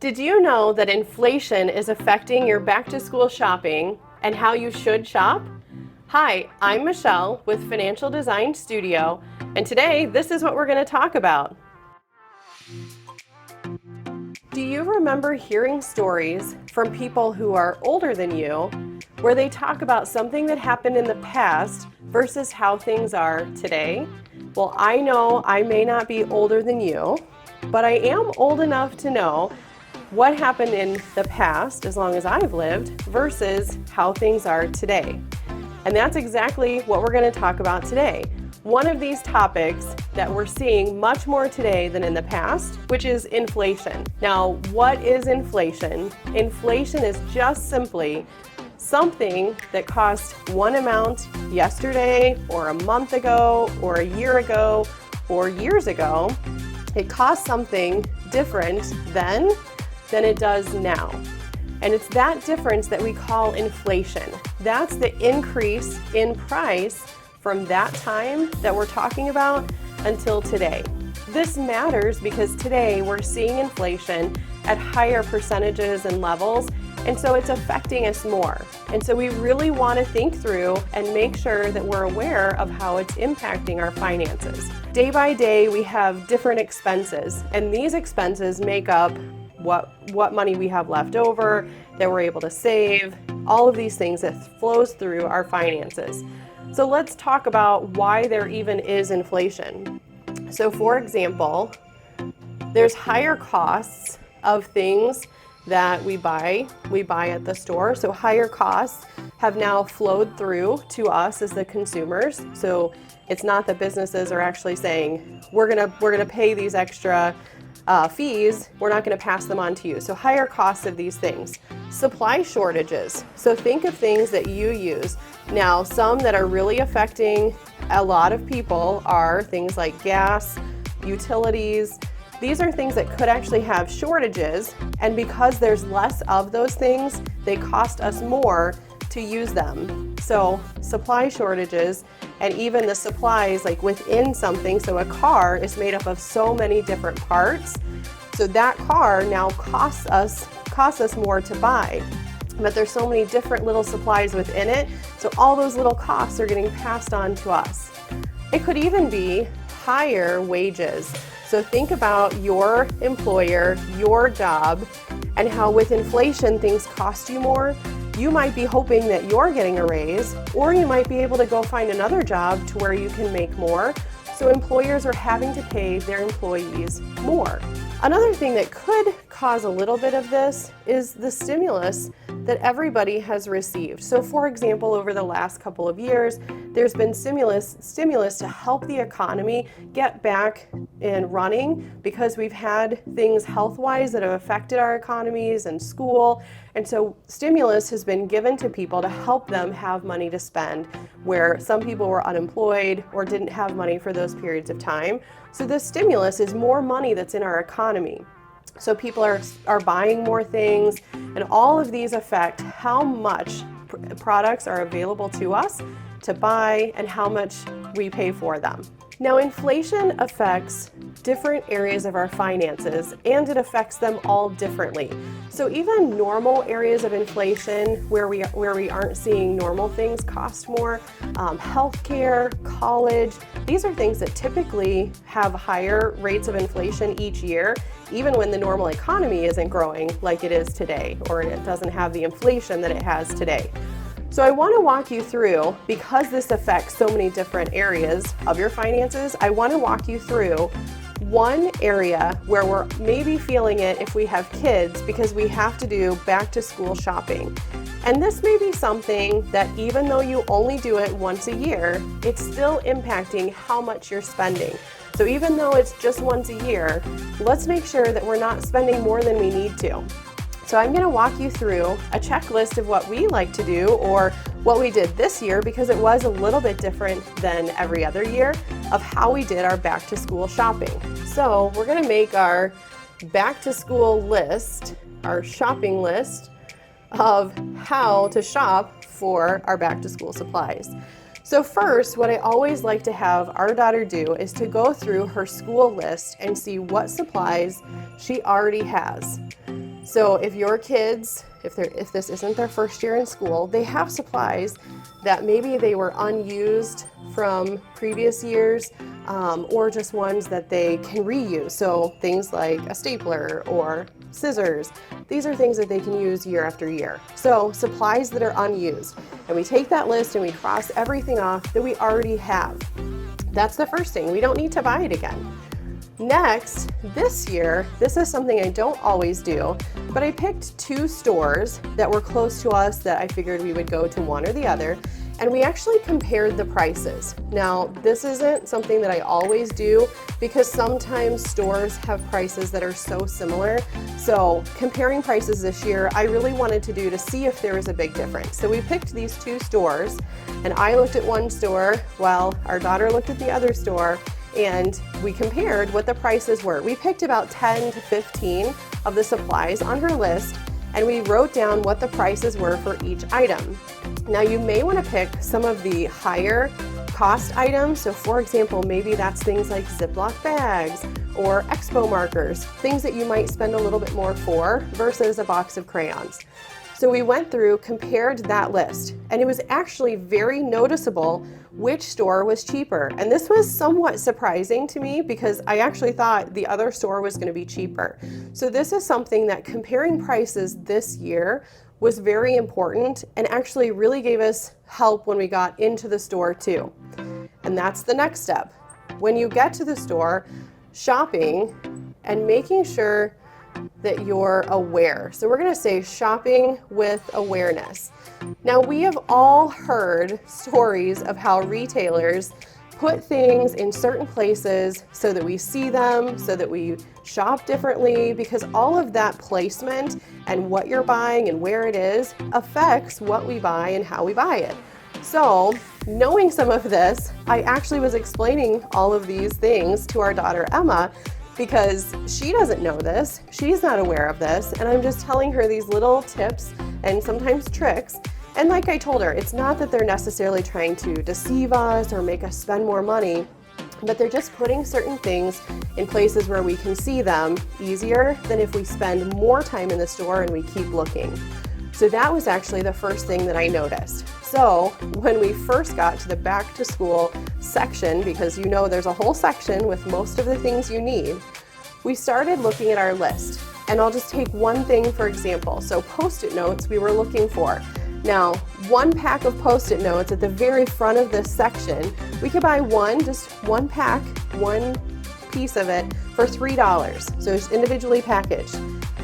Did you know that inflation is affecting your back-to-school shopping and how you should shop? Hi, I'm Michelle with Financial Design Studio, and today this is what we're going to talk about. Do you remember hearing stories from people who are older than you where they talk about something that happened in the past versus how things are today? Well, I know I may not be older than you, but I am old enough to know what happened in the past, as long as I've lived, versus how things are today. And that's exactly what we're going to talk about today. One of these topics that we're seeing much more today than in the past, which is inflation. Now, what is inflation? Inflation is just simply something that cost one amount yesterday, or a month ago, or a year ago, or years ago. It costs something different then than it does now. And it's that difference that we call inflation. That's the increase in price from that time that we're talking about until today. This matters because today we're seeing inflation at higher percentages and levels, and so it's affecting us more. And so we really want to think through and make sure that we're aware of how it's impacting our finances. Day by day, we have different expenses, and these expenses make up what money we have left over, that we're able to save, all of these things that flows through our finances. So let's talk about why there even is inflation. So for example, there's higher costs of things that we buy at the store. So higher costs have now flowed through to us as the consumers. So it's not that businesses are actually saying, we're gonna pay these extra fees, we're not going to pass them on to you. So higher costs of these things. Supply shortages. So think of things that you use. Now, some that are really affecting a lot of people are things like gas, utilities. These are things that could actually have shortages, and because there's less of those things, they cost us more to use them. So supply shortages, and even the supplies like within something. So a car is made up of so many different parts. So that car now costs us more to buy. But there's so many different little supplies within it. So all those little costs are getting passed on to us. It could even be higher wages. So think about your employer, your job, and how with inflation things cost you more. You might be hoping that you're getting a raise, or you might be able to go find another job to where you can make more. So employers are having to pay their employees more. Another thing that could cause a little bit of this is the stimulus that everybody has received. So for example, over the last couple of years, there's been stimulus to help the economy get back in running because we've had things health-wise that have affected our economies and school. And so stimulus has been given to people to help them have money to spend where some people were unemployed or didn't have money for those periods of time. So this stimulus is more money that's in our economy. So people are buying more things, and all of these affect how much products are available to us to buy and how much we pay for them. Now, inflation affects different areas of our finances, and it affects them all differently. So even normal areas of inflation where we aren't seeing normal things cost more, healthcare, college, these are things that typically have higher rates of inflation each year, even when the normal economy isn't growing like it is today, or it doesn't have the inflation that it has today. So I want to walk you through, because this affects so many different areas of your finances, I want to walk you through one area where we're maybe feeling it if we have kids, because we have to do back to school shopping. And this may be something that even though you only do it once a year, it's still impacting how much you're spending. So even though it's just once a year, let's make sure that we're not spending more than we need to. So I'm going to walk you through a checklist of what we like to do, or what we did this year, because it was a little bit different than every other year, of how we did our back to school shopping. So we're going to make our back to school list, our shopping list of how to shop for our back to school supplies. So first, what I always like to have our daughter do is to go through her school list and see what supplies she already has. So if your kids, if this isn't their first year in school, they have supplies that maybe they were unused from previous years, or just ones that they can reuse. So things like a stapler or scissors, these are things that they can use year after year. So supplies that are unused. And we take that list and we cross everything off that we already have. That's the first thing. We don't need to buy it again. Next, this year, this is something I don't always do, but I picked 2 stores that were close to us that I figured we would go to one or the other, and we actually compared the prices. Now, this isn't something that I always do because sometimes stores have prices that are so similar. So comparing prices this year, I really wanted to do to see if there was a big difference. So we picked these 2 stores, and I looked at one store while our daughter looked at the other store, and we compared what the prices were. We picked about 10 to 15 of the supplies on her list, and we wrote down what the prices were for each item. Now you may want to pick some of the higher cost items. So for example, maybe that's things like Ziploc bags or Expo markers, things that you might spend a little bit more for versus a box of crayons. So we went through, compared that list, and it was actually very noticeable which store was cheaper. And this was somewhat surprising to me because I actually thought the other store was going to be cheaper. So this is something that comparing prices this year was very important and actually really gave us help when we got into the store too. And that's the next step. When you get to the store, shopping and making sure that you're aware. So we're going to say shopping with awareness. Now, we have all heard stories of how retailers put things in certain places so that we see them, so that we shop differently, because all of that placement and what you're buying and where it is affects what we buy and how we buy it. So knowing some of this, I actually was explaining all of these things to our daughter Emma, because she doesn't know this, she's not aware of this, and I'm just telling her these little tips and sometimes tricks. And like I told her, it's not that they're necessarily trying to deceive us or make us spend more money, but they're just putting certain things in places where we can see them easier than if we spend more time in the store and we keep looking. So that was actually the first thing that I noticed. So when we first got to the back to school section, because you know there's a whole section with most of the things you need, we started looking at our list. And I'll just take one thing for example. So Post-it notes we were looking for. Now, 1 pack of Post-it notes at the very front of this section, we could buy just one pack, one piece of it for $3. So it's individually packaged.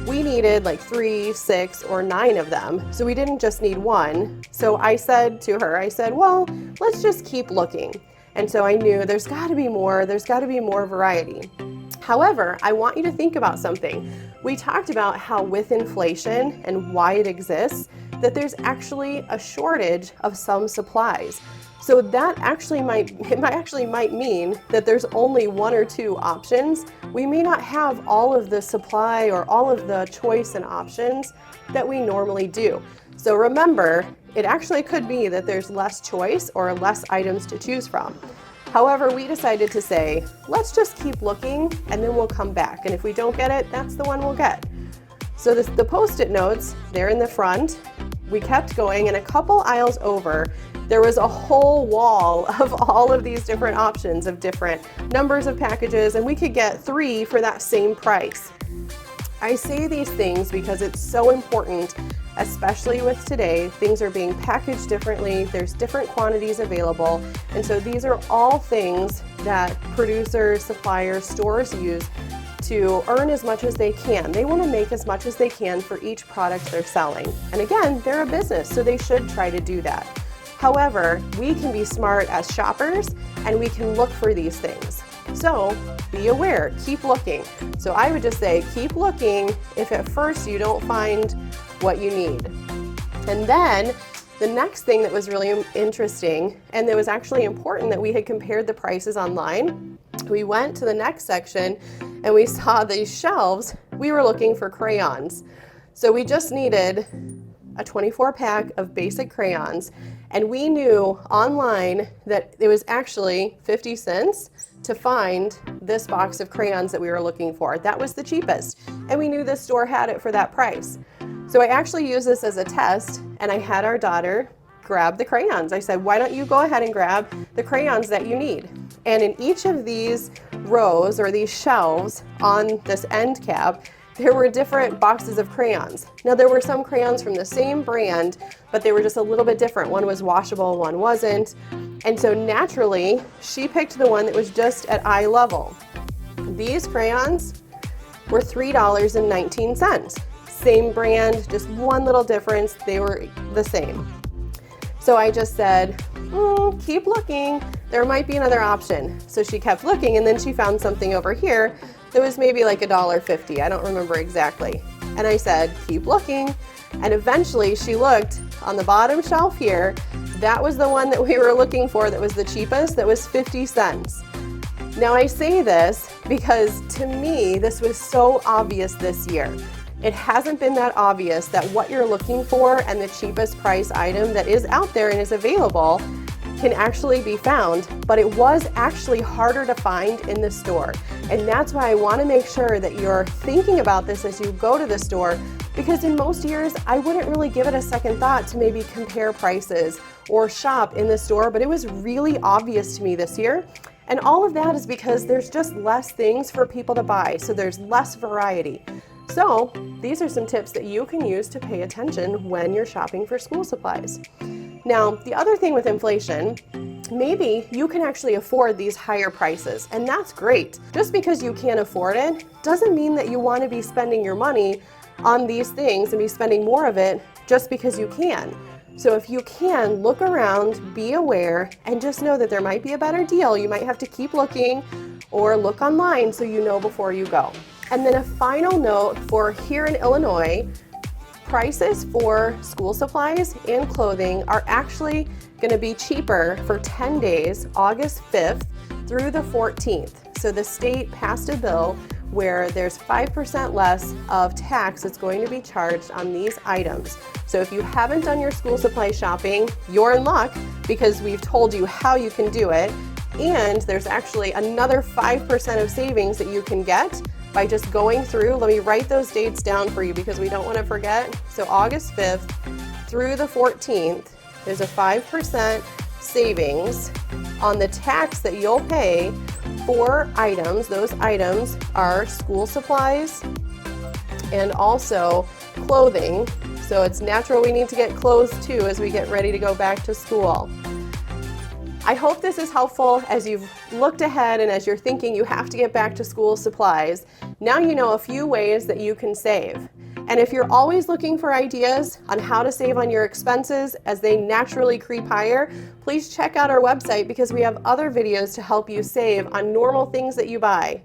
We needed like 3, 6, or 9 of them. So we didn't just need one. So I said to her, well, let's just keep looking. And so I knew there's gotta be more variety. However, I want you to think about something. We talked about how with inflation and why it exists, that there's actually a shortage of some supplies. So that actually might mean that there's only 1 or 2 options. We may not have all of the supply or all of the choice and options that we normally do. So remember, it actually could be that there's less choice or less items to choose from. However, we decided to say, let's just keep looking and then we'll come back. And if we don't get it, that's the one we'll get. So the Post-it notes, they're in the front. We kept going, and a couple aisles over, there was a whole wall of all of these different options of different numbers of packages, and we could get 3 for that same price. I say these things because it's so important, especially with today. Things are being packaged differently, there's different quantities available, and so these are all things that producers, suppliers, stores use to earn as much as they can. They want to make as much as they can for each product they're selling. And again, they're a business, so they should try to do that. However, we can be smart as shoppers and we can look for these things. So be aware, keep looking. So I would just say, keep looking if at first you don't find what you need. And then the next thing that was really interesting, and that was actually important that we had compared the prices online, we went to the next section and we saw these shelves. We were looking for crayons. So we just needed a 24 pack of basic crayons, and we knew online that it was actually 50 cents to find this box of crayons that we were looking for. That was the cheapest, and we knew this store had it for that price. So I actually used this as a test, and I had our daughter grab the crayons. I said, why don't you go ahead and grab the crayons that you need? And in each of these rows or these shelves on this end cap, there were different boxes of crayons. Now there were some crayons from the same brand, but they were just a little bit different. One was washable, one wasn't. And so naturally, she picked the one that was just at eye level. These crayons were $3.19. Same brand, just one little difference. They were the same. So I just said, keep looking. There might be another option. So she kept looking, and then she found something over here that was maybe like $1.50. I don't remember exactly. And I said, keep looking. And eventually she looked on the bottom shelf here. That was the one that we were looking for that was the cheapest, that was 50 cents. Now I say this because to me, this was so obvious this year. It hasn't been that obvious that what you're looking for and the cheapest price item that is out there and is available can actually be found, but it was actually harder to find in the store. And that's why I want to make sure that you're thinking about this as you go to the store, because in most years, I wouldn't really give it a second thought to maybe compare prices or shop in the store, but it was really obvious to me this year. And all of that is because there's just less things for people to buy, so there's less variety. So these are some tips that you can use to pay attention when you're shopping for school supplies. Now, the other thing with inflation, maybe you can actually afford these higher prices, and that's great. Just because you can't afford it doesn't mean that you want to be spending your money on these things and be spending more of it just because you can. So if you can, look around, be aware, and just know that there might be a better deal. You might have to keep looking or look online so you know before you go. And then a final note for here in Illinois, prices for school supplies and clothing are actually going to be cheaper for 10 days, August 5th through the 14th. So the state passed a bill where there's 5% less of tax that's going to be charged on these items. So if you haven't done your school supply shopping, you're in luck because we've told you how you can do it. And there's actually another 5% of savings that you can get by just going through. Let me write those dates down for you because we don't want to forget. So August 5th through the 14th, there's a 5% savings on the tax that you'll pay for items. Those items are school supplies and also clothing. So it's natural we need to get clothes too as we get ready to go back to school. I hope this is helpful as you've looked ahead and as you're thinking you have to get back to school supplies. Now you know a few ways that you can save. And if you're always looking for ideas on how to save on your expenses as they naturally creep higher, please check out our website because we have other videos to help you save on normal things that you buy.